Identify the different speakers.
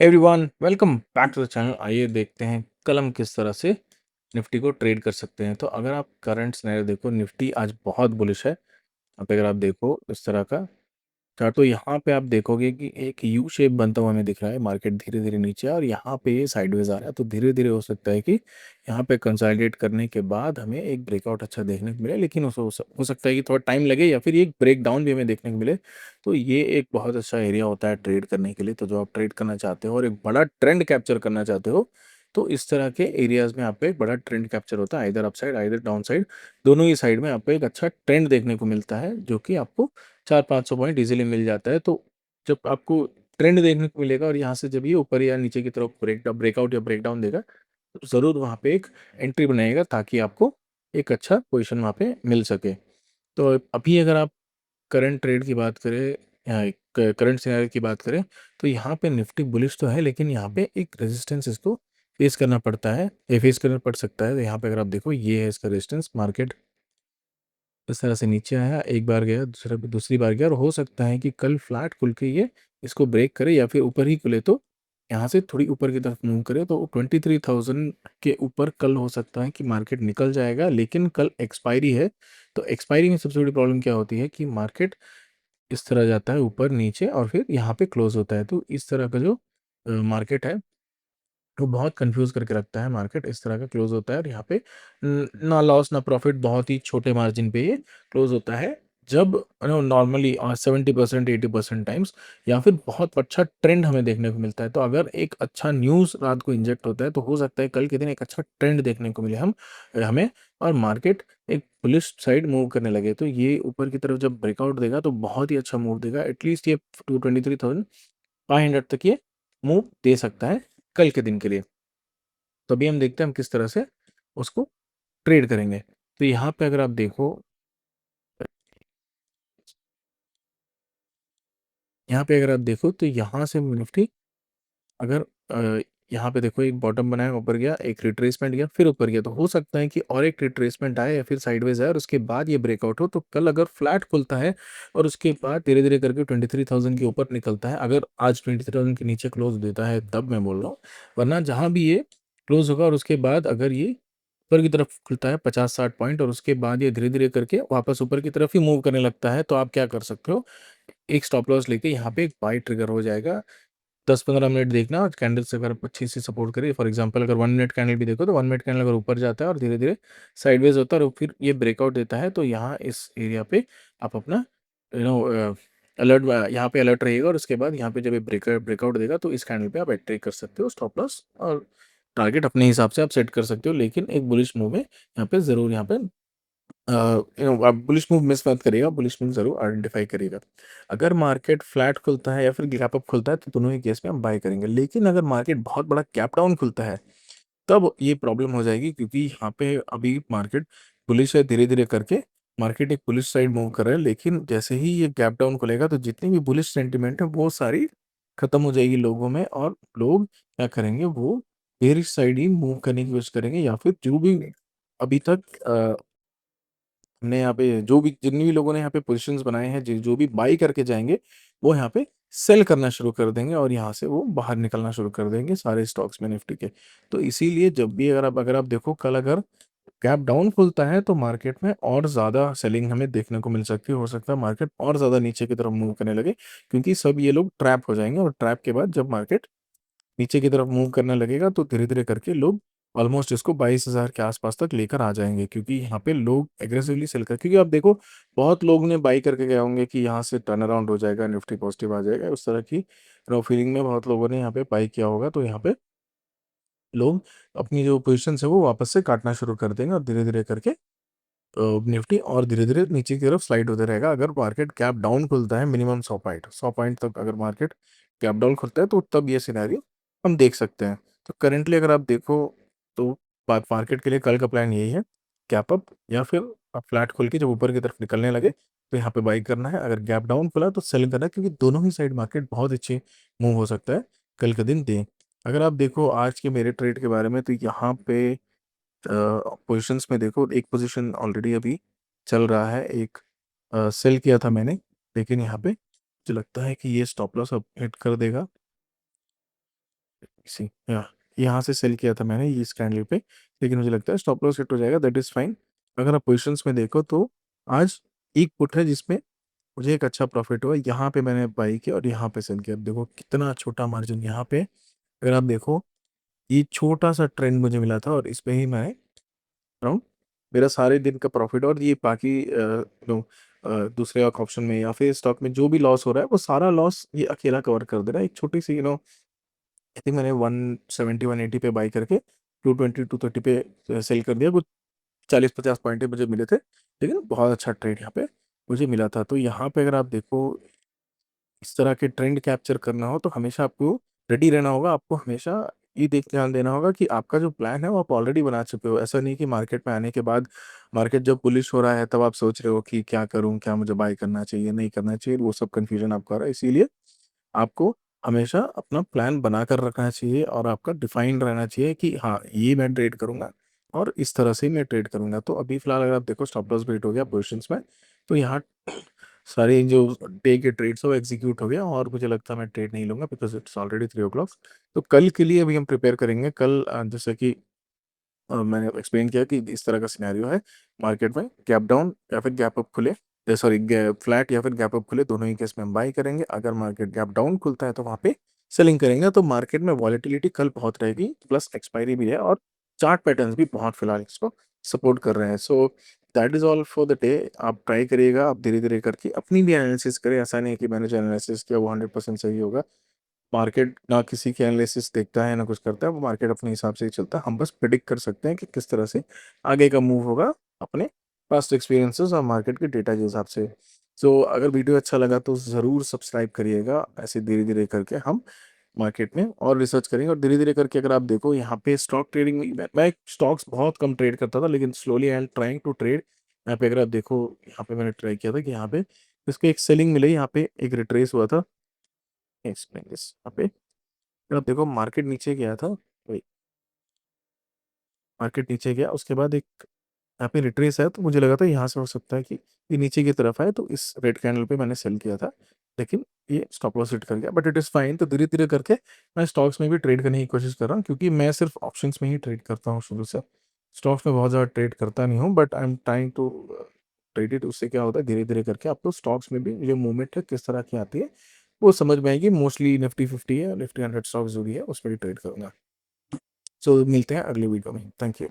Speaker 1: Everyone welcome back to the channel. आइए देखते हैं कल हम किस तरह से निफ्टी को ट्रेड कर सकते हैं। तो अगर आप करंट सिनेरियो देखो, निफ्टी आज बहुत बुलिश है। अब अगर आप देखो इस तरह का चार्ट, तो यहाँ पे आप देखोगे कि एक यू शेप बनता हुआ हमें दिख रहा है। मार्केट धीरे धीरे नीचे और यहाँ पे ये साइडवेज आ रहा है, तो धीरे धीरे हो सकता है कि यहाँ पे कंसोलिडेट करने के बाद हमें एक ब्रेकआउट अच्छा देखने को मिले, लेकिन हो सकता है कि थोड़ा टाइम लगे या फिर एक ब्रेक डाउन भी हमें देखने को मिले। तो ये एक बहुत अच्छा एरिया होता है ट्रेड करने के लिए। तो जो आप ट्रेड करना चाहते हो और एक बड़ा ट्रेंड कैप्चर करना चाहते हो, तो इस तरह के एरियाज में आपको एक बड़ा ट्रेंड कैप्चर होता है, either up side either down side. दोनों ही साइड में आपको एक अच्छा ट्रेंड देखने को मिलता है, जो कि आपको 400-500 पॉइंट इजीली मिल जाता है। तो जब आपको ट्रेंड देखने को मिलेगा और यहाँ से जब ये ऊपर या नीचे की तरफ ब्रेकआउट या ब्रेकडाउन देगा, तो ज़रूर वहाँ पे एक एंट्री बनाएगा, ताकि आपको एक अच्छा पोजीशन वहाँ पे मिल सके। तो अभी अगर आप करंट ट्रेड की बात करें या करंट सिनेरियो की बात करें, तो यहाँ पे निफ्टी बुलिश तो है, लेकिन यहाँ पे एक रेजिस्टेंस इसको फेस करना पड़ता है, ये फेस करना पड़ सकता है। तो यहाँ पे अगर आप देखो, ये है इसका रेजिस्टेंस। मार्केट इस तरह से नीचे आया, एक बार गया, दूसरी बार गया, और हो सकता है कि कल फ्लैट खुल के ये इसको ब्रेक करे या फिर ऊपर ही खुले तो यहाँ से थोड़ी ऊपर की तरफ मूव करे। तो 23,000 के ऊपर कल हो सकता है कि मार्केट निकल जाएगा, लेकिन कल एक्सपायरी है। तो एक्सपायरी में सबसे बड़ी प्रॉब्लम क्या होती है कि मार्केट इस तरह जाता है ऊपर नीचे और फिर यहाँ पे क्लोज होता है। तो इस तरह का जो मार्केट है, वो बहुत कंफ्यूज करके रखता है। मार्केट इस तरह का क्लोज होता है और यहाँ पे ना लॉस ना प्रॉफिट, बहुत ही छोटे मार्जिन पे ये क्लोज होता है। जब नॉर्मली 70% 80% टाइम्स या फिर बहुत अच्छा ट्रेंड हमें देखने को मिलता है। तो अगर एक अच्छा न्यूज़ रात को इंजेक्ट होता है, तो हो सकता है कल के दिन एक अच्छा ट्रेंड देखने को मिले हमें, और मार्केट एक बुलिश साइड मूव करने लगे। तो ये ऊपर की तरफ जब ब्रेकआउट देगा तो बहुत ही अच्छा मूव देगा। एटलीस्ट ये 23,500 तक ये मूव दे सकता है कल के दिन के लिए। तो अभी हम देखते हैं हम किस तरह से उसको ट्रेड करेंगे। तो यहाँ पे अगर आप देखो, तो यहाँ से निफ्टी अगर यहाँ पे देखो, एक बॉटम बनाया, ऊपर गया, एक रिट्रेसमेंट गया, फिर ऊपर गया, तो हो सकता है कि और एक रिट्रेसमेंट आए या फिर साइडवेज आए और उसके बाद ये ब्रेकआउट हो। तो कल अगर फ्लैट खुलता है और उसके बाद धीरे धीरे करके 23,000 के ऊपर निकलता है, अगर आज 23,000 के नीचे क्लोज देता है तब मैं बोल रहा हूँ, वरना जहाँ भी ये क्लोज होगा और उसके बाद अगर ये ऊपर की तरफ खुलता है 50-60 पॉइंट और उसके बाद ये धीरे धीरे करके वापस ऊपर की तरफ ही मूव करने लगता है, तो आप क्या कर सकते हो, एक स्टॉप लॉस लेके यहाँ पे एक बाई ट्रिगर हो जाएगा। 10-15 मिनट देखना, और कैंडल से अगर अच्छी सी सपोर्ट करे, फॉर एग्जांपल अगर 1 मिनट कैंडल भी देखो, तो 1 मिनट कैंडल अगर ऊपर जाता है और धीरे धीरे साइडवेज होता है और फिर ये ब्रेकआउट देता है, तो यहाँ इस एरिया पे आप अपना यू नो अलर्ट, यहाँ पे अलर्ट रहिएगा। और उसके बाद यहाँ पे जब ये ब्रेकआउट देगा, तो इस कैंडल पे आप एंट्री कर सकते हो। स्टॉप लॉस और टारगेट अपने हिसाब से आप सेट कर सकते हो, लेकिन एक बुलिश मूव में यहाँ पे ज़रूर यहाँ पे आप बुलिश मूव मिस मत करिएगा, बुलिश मूव ज़रूर आइडेंटिफाई करिएगा। अगर मार्केट फ्लैट खुलता है या फिर गैप अप खुलता है, तो दोनों ही केस में हम बाय करेंगे। लेकिन अगर मार्केट बहुत बड़ा गैप डाउन खुलता है, तब ये प्रॉब्लम हो जाएगी, क्योंकि यहाँ पे अभी मार्केट बुलिश है, धीरे धीरे करके मार्केट एक बुलिश साइड मूव कर रहा है। लेकिन जैसे ही ये गैप डाउन खुलेगा, तो जितनी भी बुलिश सेंटिमेंट है वो सारी खत्म हो जाएगी लोगों में, और लोग क्या करेंगे, वो बेरिश साइड ही मूव करने की कोशिश करेंगे, या फिर जो भी अभी तक हमने यहाँ पे जो भी जितने भी लोगों ने यहाँ पे पोजीशंस बनाए हैं, जो भी बाई करके जाएंगे, वो यहाँ पे सेल करना शुरू कर देंगे और यहाँ से वो बाहर निकलना शुरू कर देंगे सारे स्टॉक्स में निफ्टी के। तो इसीलिए जब भी अगर आप देखो, कल अगर गैप डाउन खुलता है, तो मार्केट में और ज़्यादा सेलिंग हमें देखने को मिल सकती है। हो सकता है मार्केट और ज़्यादा नीचे की तरफ मूव करने लगे, क्योंकि सब ये लोग ट्रैप हो जाएंगे, और ट्रैप के बाद जब मार्केट नीचे की तरफ मूव करने लगेगा, तो धीरे-धीरे करके लोग ऑलमोस्ट इसको 22,000 के आस-पास तक लेकर आ जाएँगे, क्योंकि यहाँ पे लोग एग्रेसिवली सेल कर, क्योंकि आप देखो, बहुत लोग ने बाई करके गए होंगे कि यहाँ से टर्न अराउंड हो जाएगा, निफ्टी पॉजिटिव आ जाएगा। उस तरह की फीलिंग में बहुत लोगों ने यहाँ पे बाई किया होगा, तो यहाँ पे लोग अपनी जो पोज़ीशंस है वो वापस से काटना शुरू कर देंगे, और धीरे-धीरे करके निफ्टी और धीरे-धीरे नीचे की तरफ स्लाइड होते रहेगा। अगर मार्केट गैप डाउन खुलता है मिनिमम 100 पॉइंट तक, अगर मार्केट गैप डाउन खुलता है, तो तब ये सिनेरियो हम देख सकते हैं। तो करंटली अगर आप देखो, तो मार्केट के लिए कल का प्लान यही है, गैप अप या फिर फ्लैट खोल के जब ऊपर की तरफ निकलने लगे, तो यहाँ पे बाई करना है। अगर गैप डाउन खुला तो सेल करना है, क्योंकि दोनों ही साइड मार्केट बहुत अच्छी मूव हो सकता है कल के दिन दें। अगर आप देखो आज के मेरे ट्रेड के बारे में, तो यहाँ पे पोजीशंस में देखो, एक पोजीशन ऑलरेडी अभी चल रहा है, एक सेल किया था मैंने, लेकिन यहाँ पे मुझे लगता है कि ये स्टॉप लॉस अब हिट कर देगा। सी या यहाँ से सेल किया था मैंने ये इस कैंडल पे, लेकिन मुझे लगता है स्टॉप लॉस हिट हो जाएगा, दैट इज़ फाइन। अगर आप पोज़ीशंस में देखो तो आज एक पुट है जिसमें मुझे एक अच्छा प्रॉफ़िट हुआ, यहाँ पे मैंने बाई किया और यहाँ पे सेल किया। देखो कितना छोटा मार्जिन यहाँ पे, अगर आप देखो ये छोटा-सा ट्रेंड मुझे मिला था और इसमें ही मैं अराउंड मेरा सारे दिन का प्रॉफ़िट और ये बाकी दूसरे ऑप्शन में या फिर स्टॉक में जो भी लॉस हो रहा है, वो सारा लॉस ये अकेला कवर कर दे रहा है। एक छोटी-सी आई थिंक मैंने 170 180 पे बाय करके 220 230 पे सेल कर दिया। कुछ 40-50 पॉइंट ही मुझे मिले थे, लेकिन बहुत अच्छा ट्रेड यहाँ पे मुझे मिला था। तो यहाँ पे अगर आप देखो इस तरह के ट्रेंड कैप्चर करना हो तो हमेशा आपको रेडी रहना होगा। आपको हमेशा ये देख ध्यान देना होगा कि आपका जो प्लान है वो आप ऑलरेडी बना चुके हो। ऐसा नहीं कि मार्केट में आने के बाद मार्केट जब बुलिश हो रहा है तब आप सोच रहे हो कि क्या करूँ? क्या मुझे बाय करना चाहिए, नहीं करना चाहिए? वो सब कन्फ्यूज़न आपको आ रहा है। इसीलिए आपको हमेशा अपना प्लान बनाकर रखना चाहिए और आपका डिफाइंड रहना चाहिए कि हाँ, ये मैं ट्रेड करूँगा और इस तरह से मैं ट्रेड करूँगा। तो अभी फ़िलहाल अगर आप देखो स्टॉप लॉस भी हिट हो गया पोज़ीशंस में, तो यहाँ सारे जो डे के ट्रेड्स हैं वो एग्ज़ीक्यूट हो गया और मुझे लगता है मैं ट्रेड नहीं लूँगा because it's already 3 o'clock. तो कल के लिए अभी हम प्रिपेयर करेंगे। कल जैसे कि मैंने एक्सप्लेन किया कि इस तरह का सिनेरियो है मार्केट में, गैप डाउन या फिर गैप अप खुले, सॉरी फ्लैट या फिर गैप अप खुले, दोनों ही केस में हम बाई करेंगे। अगर मार्केट गैप डाउन खुलता है तो वहाँ पे सेलिंग करेंगे। तो मार्केट में वॉलेटिलिटी कल बहुत रहेगी, प्लस एक्सपायरी भी है और चार्ट पैटर्न्स भी बहुत फिलहाल इसको सपोर्ट कर रहे हैं। So that is all for the day. आप ट्राई करिएगा, आप धीरे-धीरे करके अपनी भी एनालिसिस करें। ऐसा नहीं है कि मैंने जो एनालिसिस किया वो 100% सही होगा। मार्केट ना किसी की एनालिसिस देखता है, ना कुछ करता है, वो मार्केट अपने हिसाब से ही चलता है। हम बस प्रेडिक्ट कर सकते हैं कि किस तरह से आगे का मूव होगा अपने पास्ट एक्सपीरियंसेस और मार्केट के डेटा के हिसाब से। सो अगर वीडियो अच्छा लगा तो ज़रूर सब्सक्राइब करिएगा। ऐसे धीरे-धीरे करके हम मार्केट में और रिसर्च करेंगे और धीरे-धीरे करके अगर आप देखो यहाँ पे स्टॉक ट्रेडिंग में मैं स्टॉक्स बहुत कम ट्रेड करता था, लेकिन slowly I am trying to trade. यहाँ पे अगर आप देखो, यहाँ पे मैंने ट्राई किया था कि यहाँ पे इसको एक सेलिंग मिली, यहाँ पे एक रिट्रेस हुआ था। एक्सप्लेन दिस यहाँ पे अगर आप देखो मार्केट नीचे गया था, वही मार्केट नीचे गया, उसके बाद एक यहाँ पे रिट्रेस है, तो मुझे लगा था यहाँ से हो सकता है कि ये नीचे की तरफ आए, तो इस रेड कैंडल पे मैंने सेल किया था, लेकिन ये स्टॉप लॉस हिट कर गया, बट इट इज़ फाइन। तो धीरे-धीरे करके मैं स्टॉक्स में भी ट्रेड करने की कोशिश कर रहा हूँ, क्योंकि मैं सिर्फ ऑप्शंस में ही ट्रेड करता हूँ शुरू से। स्टॉक्स में बहुत ज़्यादा ट्रेड करता नहीं हूँ, but I am trying to trade it. उससे क्या होता है, धीरे-धीरे करके आपको स्टॉक्स में भी जो मूवमेंट है किस तरह की आती है, वो समझ में आएगी। मोस्टली निफ्टी 50 है, निफ्टी 100 स्टॉक्स जो भी है, उसमें भी ट्रेड करूँगा। सो मिलते हैं अगली वीडियो में। Thank you.